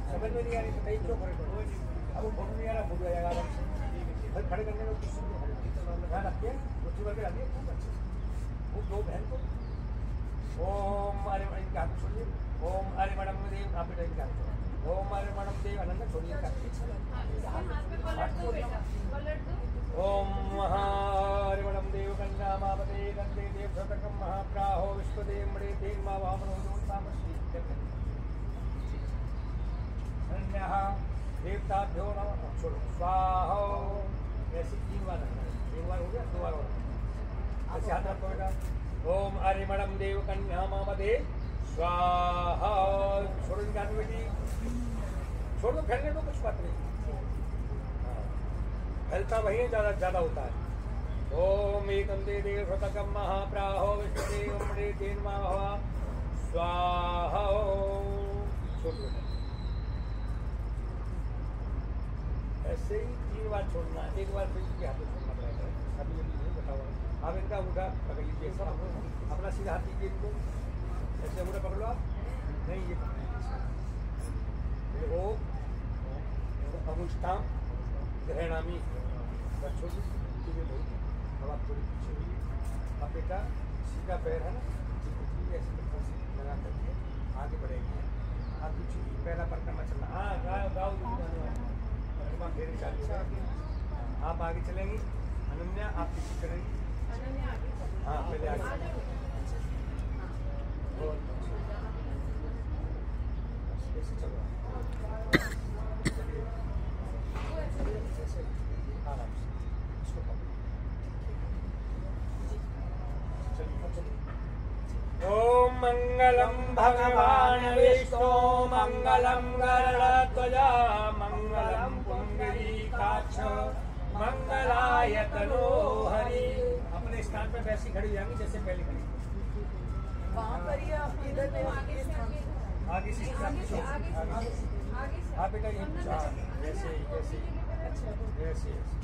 समझ में नहीं आ रही तो क्यों खड़े करो, अब वो फोटो नहीं आ रहा, भूल जाएगा आराम से। भाई खड़े करने में कुछ ध्यान रखिए, कुर्सी पर आती है खूब अच्छे से। वो दो बहन को ओम अरे इनका हाथ छोड़िए, ओम अरे मैडम देव आप बेटा इनका हाथ छोड़िए, ओम अरे मैडम देव अनंत छोड़िए इनका ओम महारे मैडम देव कन्या मापदे गंदे देव शतकम महाप्राहो विश्वदेव मणि देव मा वामनो तामश्री देवताभ्यो नमः छोड़ो स्वाहा। ऐसे 3 बार रखना है, 1 बार हो गया, 2 बार और ऐसे हाथ रखो बेटा। ओम अरे मैडम देव कन्या मामदे स्वाहा। छोड़ो इनका हाथ बेटी, छोड़ दो, फैलने दो, कुछ बात नहीं, फैलता वही है, ज्यादा होता है। ओम एकम दे देव शतकम महाप्राहो विश्वदेव मणि देव मा स्वाहा। छोड़ दो ऐसे ही 3 बार छोड़ना, 1 बार फिर के हाथों छोड़ना पड़ेगा। अभी ये नहीं बताओ, आप इनका अंगूठा पकड़ लीजिए, अपना सीधा हाथ लीजिए, इनको ऐसे अंगूठा पकड़ लो आप, नहीं ये ओ अंगुष्ठाम ग्रहणामी छोटी चीजें बहुत। अब आप थोड़ी पीछे हुई, अब बेटा सीधा पैर है ना, ऐसे लगा करके आगे बढ़ेगी। आप पीछे पहला परिक्रमा चलना, हाँ गाओ फिर चालू है। आप आगे चलेंगी, अनन्या आप पीछे करेंगी, हाँ पहले आगे ऐसे चलो, आराम से इसको ओम मंगलम भगवान विष्णु मंगलम गरुड़ध्वजा मंगलम पुंडरीकाक्ष मंगलायतनो हरि। अपने स्थान पर वैसी खड़ी जाएंगी जैसे पहले खड़ी। वहाँ पर ही आप इधर आगे से आप बेटा ये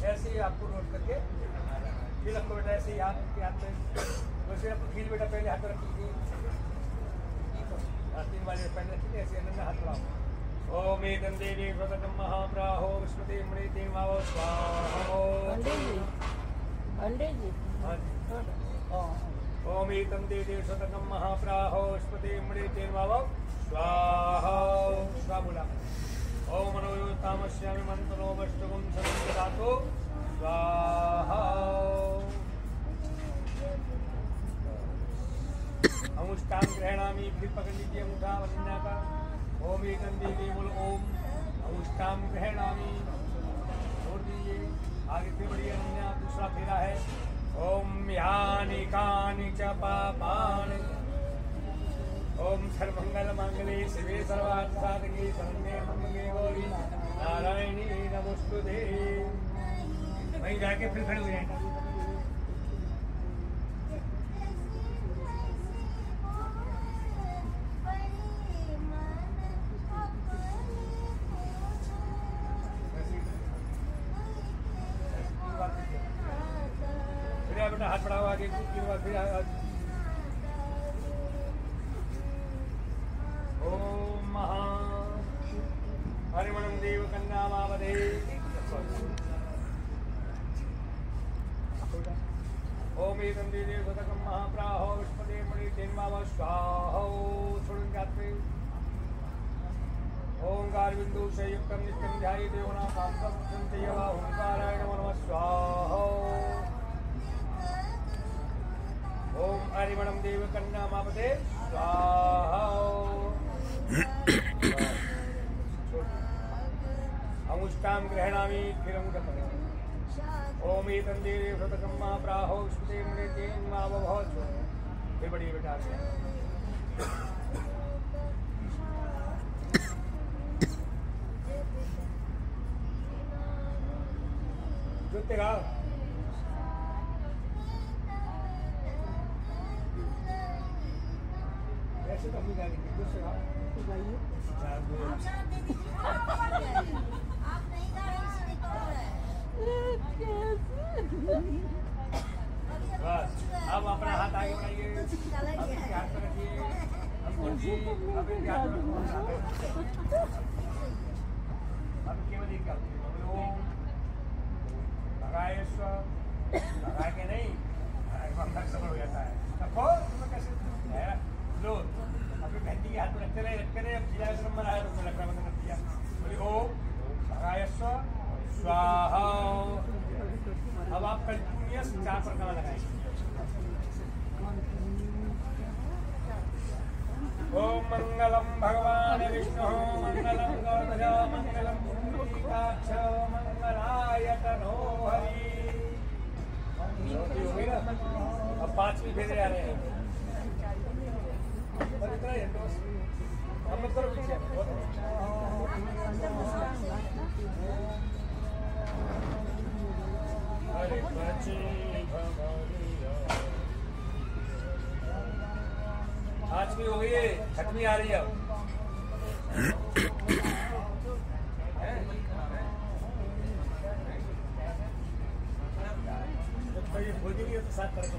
ऐसे ही आपको नोट करके फिर आपको बेटा ऐसे ही हाथ के हाथ में वैसे आपको खींच बेटा पहले हाथ रख लीजिए, 3 बार पहले रखिए, ऐसे अनन्या हाथ बढ़ाओ। ओम एकम देवी शतकम महाप्राहो विश्वदेव मणि देव मा स्वाहा। ओम एकम देवी शतकम महाप्राहो विश्वदेव मणि देव मा स्वाहा। स्वाहा बोला। ओम मनोयोतामस्यामि मंत्रो वष्टगुं संदधातु स्वाहा। अंगुष्ठां ग्रहणामि, फिर पकड़ लीजिए अंगूठा अनन्या का। ओम एकम देवी बोलो ओम अंगुष्ठां ग्रहणामि, छोड़ दीजिए, आगे फिर बढ़िए अनन्या, दूसरा फेरा है। ओम यानि कानि च पापानि ओम सर्वमंगल मांगल्ये शिवे सर्वार्थ साधके शरण्ये त्र्यंबके गौरी नारायणी नमोस्तुते। वहीं जाके फिर खड़े हो जाएंगे। बेटा हाथ बढ़ाओ आगे, 3 बार फिर ओम महा हरिमणम देव कन्या मावदे। ओम एकम देवी शतकम महाप्राहो विश्वदेव मणि देव मा स्वाहा। छोड़ें हाथ पे। ओंकार बिंदु से युक्तम नित्यम ध्याये देवना कामकम चिंतयेवा ओंकाराय नमः स्वाहा। ओम हरिमणम देव कन्या मापदे स्वाहा। अंगुष्ठां ग्रहणामि, फिर अंगूठा पकड़ो। ओम एकम देवी शतकम महाप्राहो विश्वदेव मणि देव मा भव। फिर बढ़िए बेटा कुत्ते का ऐसे तो अपनी गाड़ी की दूसरे का बस अब अपना हाथ आगे बढ़ाइए, अपने हाथ पर रखिए, हमको अपने हाथ पर अब केवल एक क्या ओम भगाय भगा के नहीं भग सफल हो जाता है। रखो तुम्हें कैसे लो अपनी बहती के हाथ में रखते रहे अब जिला नंबर आया तो उसमें लकड़ा बंद कर दिया। बोले ओम भगाय स्वाहा। अब आप कंटिन्यूअस 4 परिक्रमा लगाएंगे। ओम मंगलम भगवान विष्णु मंगलम गौतम मंगलम पुंडरीकाक्ष मंगलाय तनो हरि। हो गई ना? अब 5वीं भेजे जा रहे हैं। इतना ही है तो हम लोग करो पीछे हरे बची आज भी हो गई है, 6वीं आ रही है। तो ये भोज भी है तो 7 तरह का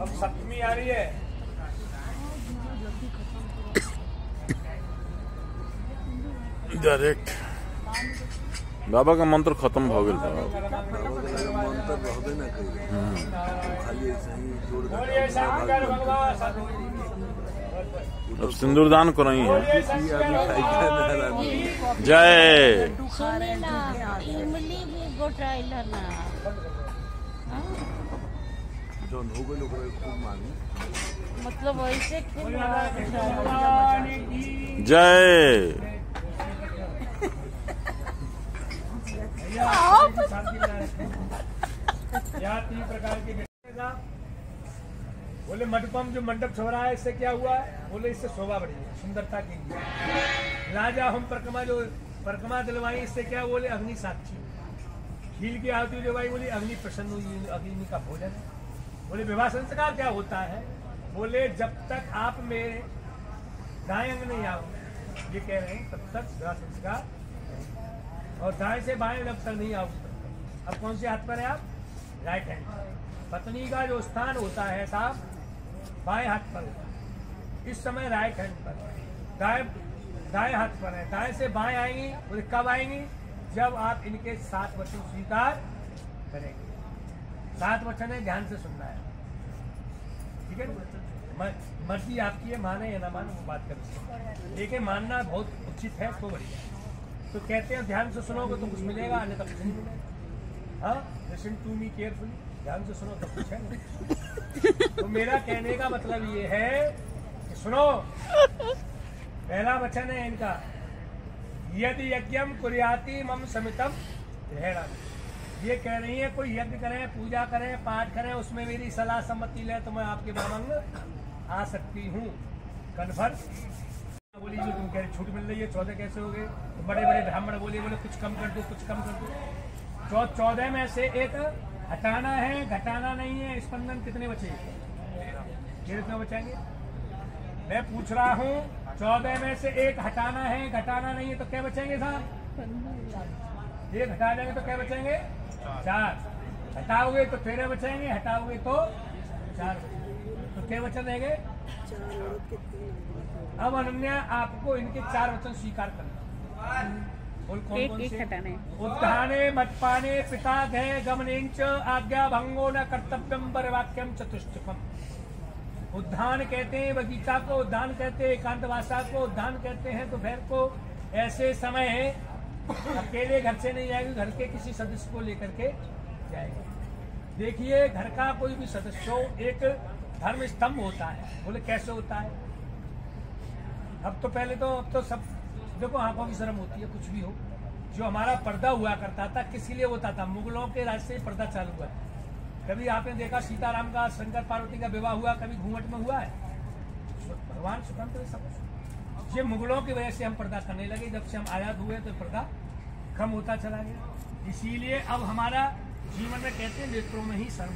अब 7वीं आ रही है। डायरेक्ट बाबा का मंत्र खत्म हो गया। मंत्र रहबे ना करी खाली ऐसे ही जोड़ अब सिंदूरदान को नहीं है। जय इमली भी गोटाइला ना जो हो गए लोग खूब मांगी मतलब ऐसे जय यहाँ 3 प्रकार के बोले मंडपम जो मंडप छोड़ा है इससे क्या हुआ? बोले इससे शोभा बढ़ी है, सुंदरता की राजा हम परिक्रमा दिलवाई इससे क्या? बोले अग्नि साक्षी खील की आहुति जो भाई बोली अग्नि प्रसन्न हुई, अग्नि का भोजन। बोले विवाह संस्कार क्या होता है? बोले जब तक आप मेरे दाएं अंग नहीं आओ, ये कह रहे हैं तब तक विवाह संस्कार, और दाएं से बाएं जब तक नहीं आओ। अब कौन से हाथ पर है आप? Right hand. पत्नी का जो स्थान होता है साहब बाएं हाथ पर होता है, इस समय राइट हैंड पर, दाएं हाथ पर है। दाएं से बाएं आएंगी, बोले कब आएंगी? जब आप इनके 7 वचन स्वीकार करेंगे। 7 वचन है, ध्यान से सुनना है, ठीक है? मर्जी आपकी है, माने या ना माने वो बात करें, लेकिन मानना बहुत उचित है तो बढ़िया। तो कहते हैं ध्यान से सुनोगे तो कुछ मिलेगा, अन्यथा कुछ नहीं मिलेगा। हाँ, लिसन टू मी केयरफुली, ध्यान से सुनो तो कुछ है। तो मेरा कहने का मतलब ये है कि सुनो, पहला वचन है इनका, यदि यज्ञम कुर्याति मम समितम गृह्णामि। ये कह रही है कोई यज्ञ करें, पूजा करें, पाठ करें, उसमें मेरी सलाह सम्मति ले तो मैं आपके मामंग आ सकती हूँ। कन्फर्म बोली जो तुम कह रहे छूट मिल रही है, 14 कैसे हो गए? तो बड़े बड़े ब्राह्मण बोले कुछ कम कर दो, कुछ कम कर दो। 14 में से एक हटाना है, घटाना नहीं है। स्पंदन कितने बचे? कितने बचेंगे? मैं पूछ रहा हूँ, 14 में से एक हटाना है, घटाना नहीं है, तो क्या बचेंगे साहब? एक हटा देंगे तो क्या बचेंगे? 4। हटाओगे तो 13 बचेंगे, हटाओगे तो 4 बचेंगे, तो क्या वचन रहेंगे? अब अनन्या आपको इनके 4 वचन स्वीकार करना। उद्धाने मत्पाने पिता गए गमनेंच आज्ञा भंगो न कर्तव्यम परवाक्यम चतुष्टकम। उद्धान कहते हैं बगीचा को, उद्धान कहते हैं एकांतवासा को, उद्धान कहते हैं दोपहर को। ऐसे समय अकेले घर से नहीं जाएगी, घर के किसी सदस्य को लेकर के जाएगा। देखिए घर का कोई भी सदस्य हो एक धर्म स्तंभ होता है। बोले कैसे होता है? अब तो सब देखो आंखों की शर्म होती है, कुछ भी हो। जो हमारा पर्दा हुआ करता था किस लिए होता था? मुगलों के राज से पर्दा चालू हुआ है। कभी आपने देखा सीताराम का शंकर पार्वती का विवाह हुआ? कभी घूंघट में हुआ है? भगवान स्वतंत्र सब। ये मुगलों की वजह से हम पर्दा करने लगे, जब से हम आजाद हुए तो पर्दा कम होता चला गया। इसीलिए अब हमारा जीवन में कहते हैं नेत्रों में ही शर्म।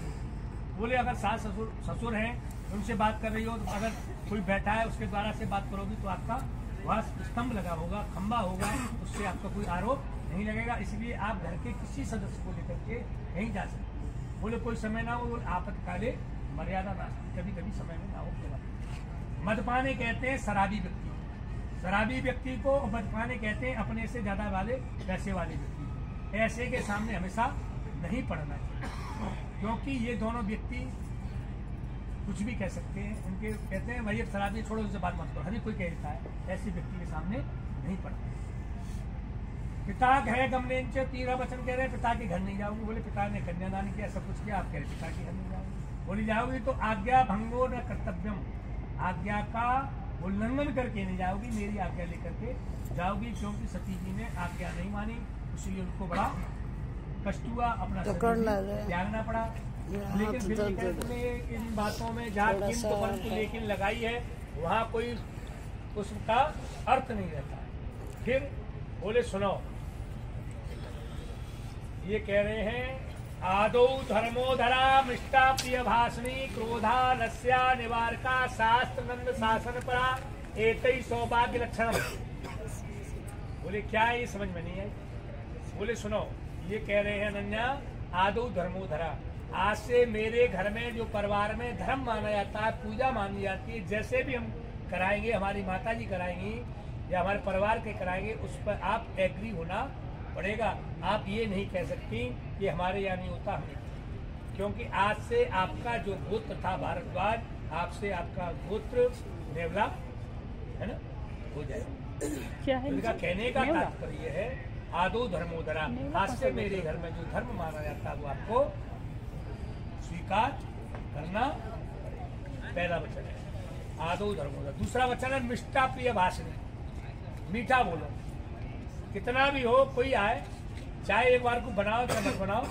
बोले अगर सास ससुर हैं, उनसे बात कर रही हो तो अगर कोई बैठा है उसके द्वारा से बात करोगी तो आपका वहाँ स्तंभ लगा होगा, खंबा होगा, उससे आपका कोई आरोप नहीं लगेगा। इसलिए आप घर के किसी सदस्य को लेकर के नहीं जा सकते। बोले कोई समय ना हो, आपातकाले मर्यादा ना, कभी कभी समय में ना हो। मदपाने कहते हैं शराबी व्यक्ति, शराबी व्यक्ति को मदपाने कहते हैं अपने से ज्यादा वाले पैसे वाले व्यक्ति। ऐसे के सामने हमेशा नहीं पड़ना चाहिए, क्योंकि ये दोनों व्यक्ति कुछ भी कह सकते हैं। उनके कहते हैं भाई शराबी छोड़ो, उससे बात मत करो, हमें कोई कहता है, ऐसे व्यक्ति के सामने नहीं पड़ना। पिता घर गमने तीरा वचन कह रहे हैं पिता के घर नहीं जाओगे। बोले पिता ने कन्यादान किया, सब कुछ किया, आप कह रहे पिता के घर नहीं जाओगे। बोली जाओगी तो आज्ञा भंगो न कर्तव्यम, आज्ञा का उल्लंघन करके नहीं जाओगी, मेरी आज्ञा लेकर के जाओगी। क्योंकि सती जी ने आज्ञा नहीं मानी, इसलिए उनको बड़ा कष्ट हुआ, अपना त्यागना पड़ा। लेकिन फिर भी कहते हैं इन बातों में जहाँ किंतु परंतु लेकिन लगाई है, वहाँ कोई उसका अर्थ नहीं रहता। फिर बोले सुनो, ये कह रहे हैं आदौ धर्मोधरा मिष्टा प्रिय भाषणी क्रोधा रस्या निवारका शास्त्र नंद शासन परा एतई सौभाग्य लक्षण। बोले क्या है, ये समझ में नहीं आई। बोले सुनो, ये कह रहे हैं अनन्या आदौ धर्मोधरा, आज से मेरे घर में जो परिवार में धर्म माना जाता है, पूजा मानी जाती है, जैसे भी हम कराएंगे, हमारी माता जी कराएंगी या हमारे परिवार के कराएंगे, उस पर आप एग्री होना पड़ेगा। आप ये नहीं कह सकती कि हमारे यहाँ नहीं होता, हमें, क्योंकि आज से आपका जो गोत्र था भारद्वाज, आपसे आपका गोत्र नेवला है ना हो जाएगा। उनका कहने का तात्पर्य है आदो धर्मोधरा, आज से मेरे घर में जो धर्म माना जाता है वो आपको स्वीकार करना पहला वचन है आदो धर्मोधरा। दूसरा वचन है मिष्टा प्रिय भाषणी, मीठा बोलो। कितना भी हो, कोई आए, चाय एक बार को बनाओ चाहे मत बनाओ,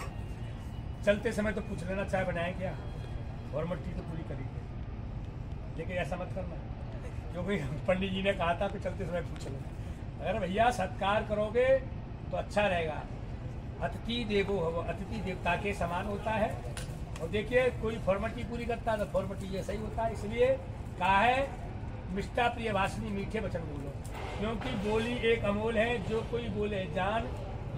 चलते समय तो पूछ लेना चाय बनाए क्या, और मट्टी तो पूरी करेंगे, लेकिन ऐसा मत करना क्योंकि पंडित जी ने कहा था कि चलते समय पूछ लेना। अगर भैया सत्कार करोगे तो अच्छा रहेगा। अतिथि देवो भव, अतिथि देवता के समान होता है। और देखिए कोई फॉर्मेलिटी पूरी करता है तो फॉर्मेलिटी जैसा ही होता है। इसलिए कहा है मिष्टा प्रिय भाषणी, मीठे वचन बोलो, क्योंकि बोली एक अमोल है, जो कोई बोले जान,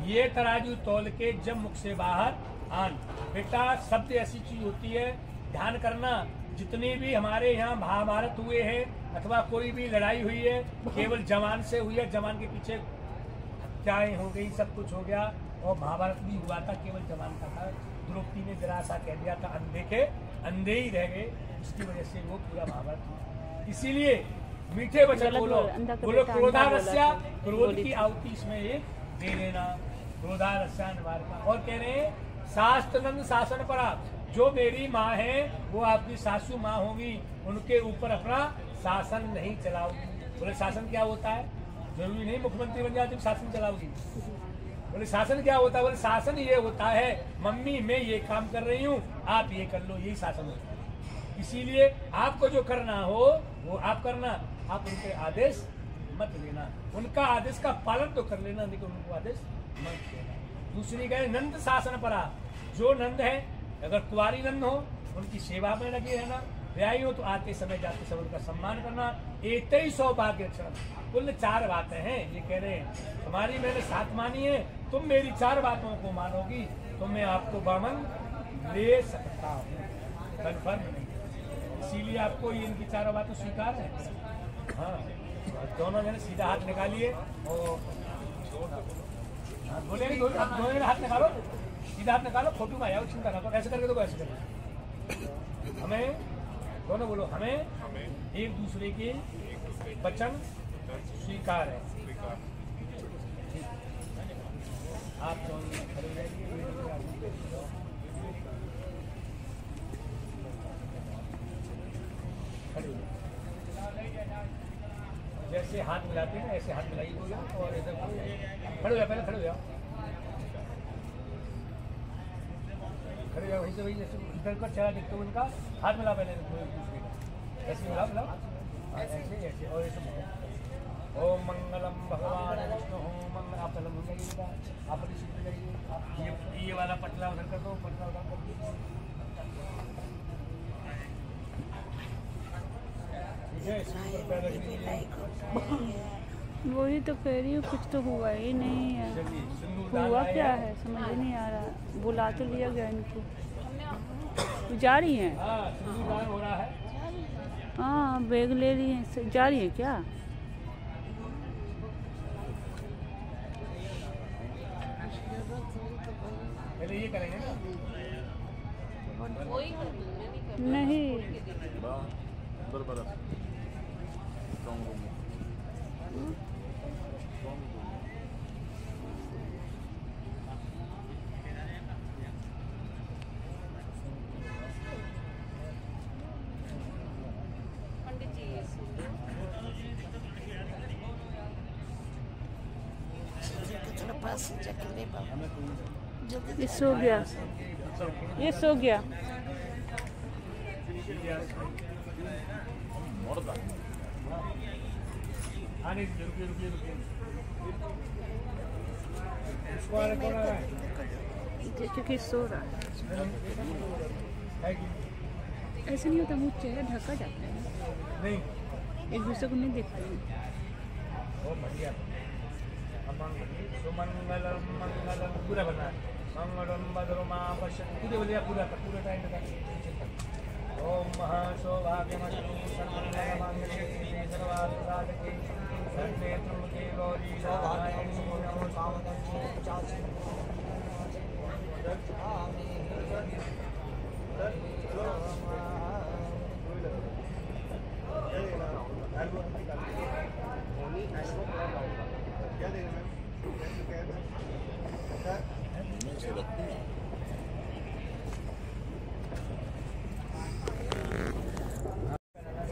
ये तराजू तौल के जब मुख से बाहर आन। बेटा शब्द ऐसी चीज होती है, ध्यान करना, जितनी भी हमारे यहाँ महाभारत हुए हैं अथवा कोई भी लड़ाई हुई है, केवल जवान से हुई है, जवान के पीछे हत्याएं हो गई, सब कुछ हो गया। और महाभारत भी हुआ था, केवल जवान का था। द्रौपदी ने जरा सा कह दिया था, अंधे ही रह गए, इसकी वजह से वो पूरा महाभारत हुआ। इसीलिए मीठे वचन बोलो, बोलो क्रोधा रस्या, क्रोध की आहुति इसमें एक दे लेना, क्रोधा रस्या निवारका। और कह रहे हैं शास्त्र नंद शासन परा, जो मेरी माँ है वो आपकी सासू माँ होगी, उनके ऊपर अपना शासन नहीं चलाओगी। बोले शासन क्या होता है, जरूरी नहीं मुख्यमंत्री बन जाती शासन चलाओगी। बोले शासन क्या होता है, बोले शासन ये होता है मम्मी मैं ये काम कर रही हूँ, आप ये कर लो, यही शासन होता है। इसीलिए आपको जो करना हो वो आप करना, आप उनके आदेश मत लेना, उनका आदेश का पालन तो कर लेना, लेकिन उनको आदेश मत देना। दूसरी कहे नंद शासन परा, जो नंद है अगर कुंवारी नंद हो उनकी सेवा में लगे रहना, ब्याही हो तो आते समय जाते समय उनका सम्मान करना। एक ही सौभाग्य क्षण। कुल 4 बातें हैं, ये कह रहे हैं तुम्हारी मैंने 7 मानी है, तुम मेरी 4 बातों को मानोगी तो मैं आपको बामन ले सकता हूँ, कन्फर्म नहीं। इसीलिए आपको ये इनकी 4 बातें स्वीकार है। हाँ, दोनों जने सीधा हाथ निकालिए और बोले आप दोनों जने हाथ निकालो, सीधा हाथ निकालो, फोटो में आया चिंता ना करो, ऐसे करके दो, ऐसे करके। हमें दोनों बोलो, हमें एक दूसरे के वचन स्वीकार है। आप दोनों खड़े रहिए, जैसे हाथ मिलाते हैं ऐसे हाथ मिलाइए हो जाओ, और इधर खड़े हो जाओ, पहले खड़े हो जाओ, खड़े जाओ, वहीं से वही जैसे इधर का चेहरा देखते हो उनका हाथ मिला, पहले दूसरे का ऐसे मिलाओ, ऐसे ऐसे और ऐसे ओम मंगलम भगवान विष्णु मंगल। आप पहले भूल जाइएगा, आप रिसीव जाइए। ये वाला पटला उधर कर दो, पटला उधर कर दो। ठीक है, इसके ऊपर पैर रख दीजिए। वही तो कह रही हूँ, कुछ तो हुआ ही नहीं है। चलिए, सिंदूर हुआ डाल क्या आए। है समझ ही नहीं आ रहा। बुला तो लिया गया इनको, जा रही हैं। हाँ, सिंदूर दान हो रहा है। हाँ बैग ले रही हैं, जा रही है क्या? पहले ये करेंगे ना। नहीं अंदर बर्फ स्ट्रॉन्ग रूम ये सो गया, ये सो गया। हाँ नहीं, रुकिए रुकिए रुकिए। इसको आने कौन आ रहा है? क्योंकि सो रहा है। है कि ऐसे नहीं होता, मुँह चेहरा ढका जाता है, नहीं? एक दूसरे को नहीं देखते। बहुत बढ़िया। सुमंगलम मंगलम पूरा बना है। मंगलम भद्रमा पश्यति, पूरे बोलिए, पूरा तक, पूरे टाइम तक। ओम महासौभाग्यमस्तु सर्वमंगलमांगल्ये शिवे सर्वार्थसाधके शरण्ये त्र्यंबके गौरी नारायणी नमोस्तुते।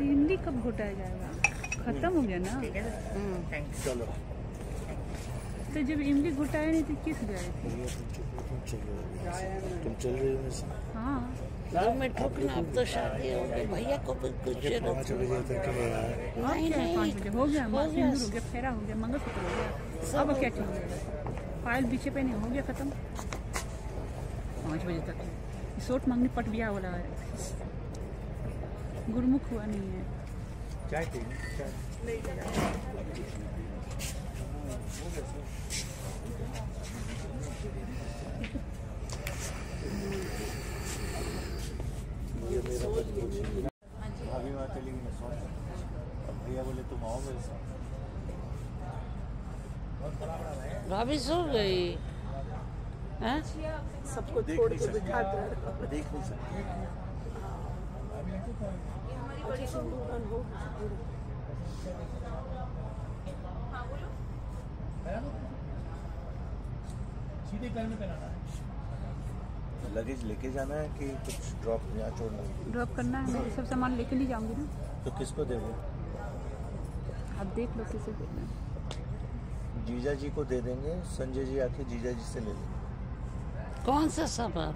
इमली कब घोटाया जाएगा? खत्म हो गया ना। चलो तो जब इमली घोटाया नहीं तो किस गए थे? तुम चल रही हो हाँ 2 मिनट रुकना, अब तो शादी हो गई। भैया को भी कुछ 5 बजे तक नहीं नहीं 5 बजे हो गया, सिंदूर हो गया, फेरा हो गया, मंगलसूत्र हो गया, अब क्या चाहिए? पायल पीछे पे नहीं हो गया खत्म। 5 बजे तक सोट मांगनी पट बिया वाला है, गुरमुख हुआ नहीं है। चाय पीएंगे, चाय। भाभी वहाँ चली गई, मैं सो गया। अब भैया बोले तुम आओ मेरे साथ। भाभी सो गई हैं? सबको छोड़ के बिठा कर देख नहीं सकते। सीधे पैर में पहनाना है। लगेज लेके जाना है कि कुछ ड्रॉप यहाँ छोड़ना है? ड्रॉप करना है, मैं सब सामान लेके नहीं जाऊंगी ना। तो किसको देंगे? आप देख लो किसे देना है। जीजा जी को दे देंगे, संजय जी आके जीजा जी से ले लेंगे। कौन सा सामान?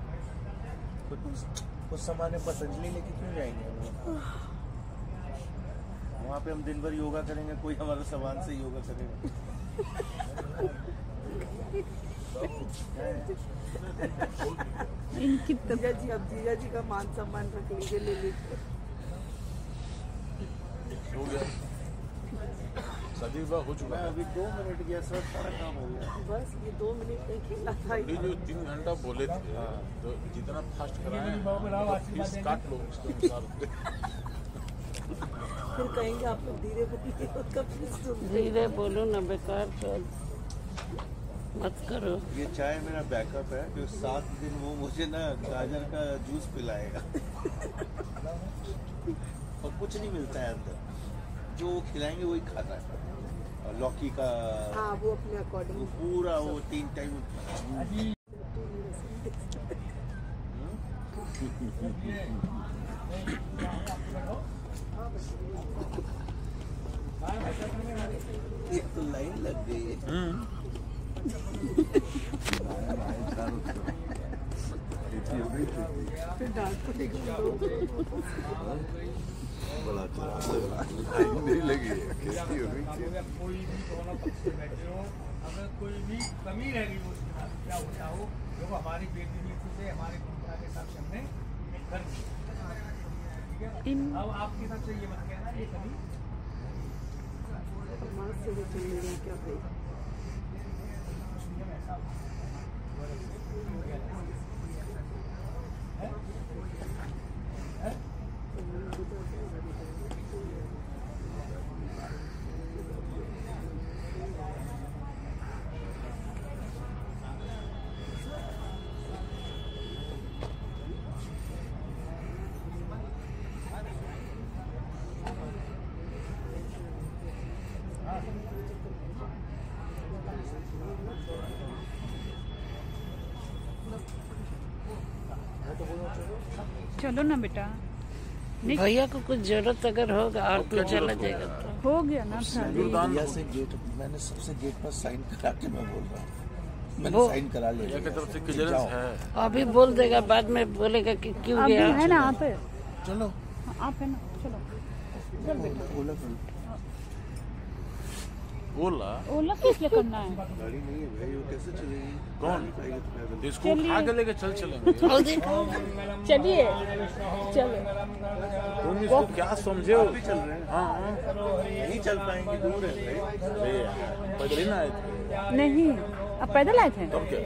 कुछ सामान है, पतंजलि लेके क्यों जाएंगे? वहाँ पे हम दिन भर योगा करेंगे, कोई हमारे सामान से योगा करेगा। इनकी जीजा जी, अब जीजा जी का मान सम्मान रख लीजिए, ले लीजिए। हो गया, शादी विवाह हो चुका है। अभी 2 मिनट गया सर, सारा काम हो गया। बस ये 2 मिनट में खेला था। ये जो 3 घंटा बोले थे, तो जितना फास्ट कराएं फीस काट लो उसके अनुसार। फिर कहेंगे आप लोग धीरे बोलिए, उसका फिर सुन। धीरे बोलो ना, बेकार मत करो। ये चाय मेरा बैकअप है, जो 7 दिन वो मुझे ना गाजर का जूस पिलाएगा। और कुछ नहीं मिलता है अंदर, जो वो खिलाएंगे वही खाता है। और लौकी का हाँ, वो अपने अकॉर्डिंग वो पूरा वो 3 टाइम। ये तो लाइन लग गई है। खेती हो गई खेती। फिर डांट पड़ेगी बड़ा अच्छा नहीं लगी है, खेती हो गई खेती। अगर कोई भी दोनों पक्ष से बैठे हो, अगर कोई भी कमी रह गई हो उसके बाद क्या होता हो, देखो हमारी बेटी नीति से हमारे परंपरा के हिसाब से हमने एक कर दिया, ठीक है। अब आपके हिसाब से ये मत कहना ये कमी चलो ना बेटा, नहीं भैया को कुछ जरूरत अगर होगा और तो चला जाएगा तो हो गया ना शादी। भैया से गेट मैंने सबसे गेट पर साइन करा के मैं बोल रहा हूँ, मैंने वो- साइन करा लिया। भैया की तरफ से क्लियरेंस है। अभी बोल देगा, बाद में बोलेगा कि क्यों अभी गया। है ना आप है, चलो आप है ना, चलो चल बेटा। ओला कर लो। ओला ओला किस लिए करना है? गाड़ी नहीं है भाई, वो कैसे चलेगी? कौन? आएगी तो पैदल। तो इसको उठा के लेके चलेंगे। और देखो, चलिए चलो। तुम इसको क्या समझे हो? भी चल रहे हैं। हाँ नहीं चल पाएंगे, दूर है भाई। अरे यार, पैदल ही ना आए थे। नहीं, अब पैदल आए थे, तब क्या?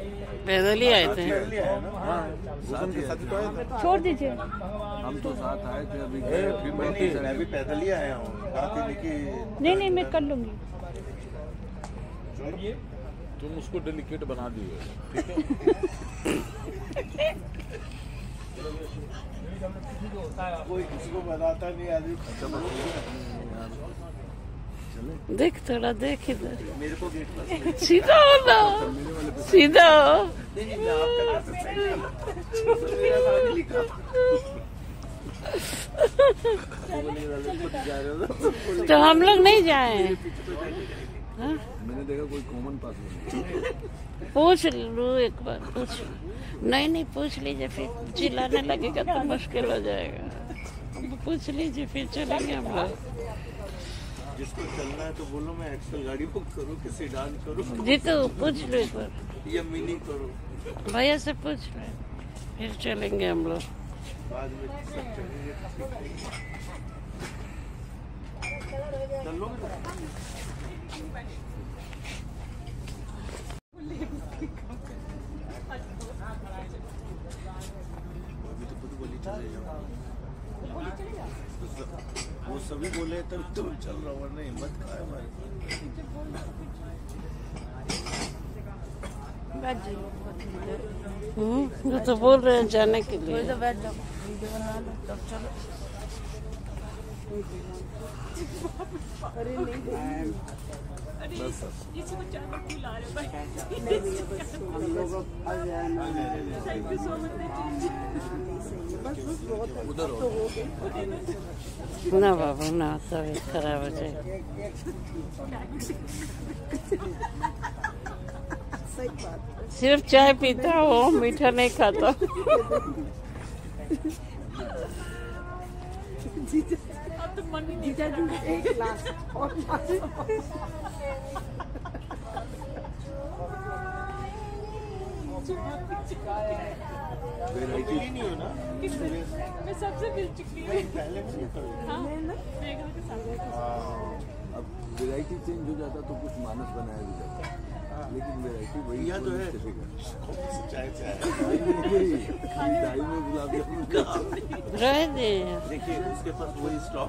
पैदल ही आए थे। पैदल ही आया ना। हाँ, भूकंप के साथ ही तो आए थे। छोड़ दीजिए। हम तो साथ आए थे अभी। फिर मैं भी पैदल ही आया हूँ। बात ही नहीं कि नहीं नहीं, मैं कर लूंगी। तुम उसको डेलिकेट बना दिए, ठीक है। कोई किसी को बनाता नहीं आदमी। देख थोड़ा देख इधर, मेरे को गेट पर सीधा हो ना, सीधा हो। नहीं मैं आपका कैसे साइन मेरा नाम नहीं लिखा। जा रहे हो तो हम लोग नहीं जाए। हाँ? मैंने देखा कोई कॉमन पास नहीं। पूछ लूँ एक बार, पूछ। नहीं पूछ लीजिए, फिर चिल्लाने लगेगा तो मुश्किल हो जाएगा। पूछ लीजिए, फिर चलेंगे हम लोग। जिसको चलना है तो बोलो, मैं एक्सल गाड़ी बुक करूँ कि सेडान करूँ जी तो पूछ लो एक बार, या मिनी करूँ। भैया से पूछ लो, फिर चलेंगे हम लोग। बाद में सब चलेंगे। चल लो वो सभी बोले तब तो चल रहा हूँ, वरना हिम्मत कहाँ है हमारे वो तो बोल रहे हैं जाने के लिए। ना बाबू ना, तबीयत खराब हो जाएगी। सिर्फ चाय पीता हो, मीठा नहीं खाता। वैरायटी नहीं हो ना। मैं सबसे मिल चुकी हूँ। पहले नहीं था। अब वैरायटी चेंज हो जाता तो कुछ मानस बनाया भी जाता, लेकिन वैरायटी वही यह तो है। चाय चाय में गुलाब जामुन का रह दे। देखिए उसके पास वही स्टॉक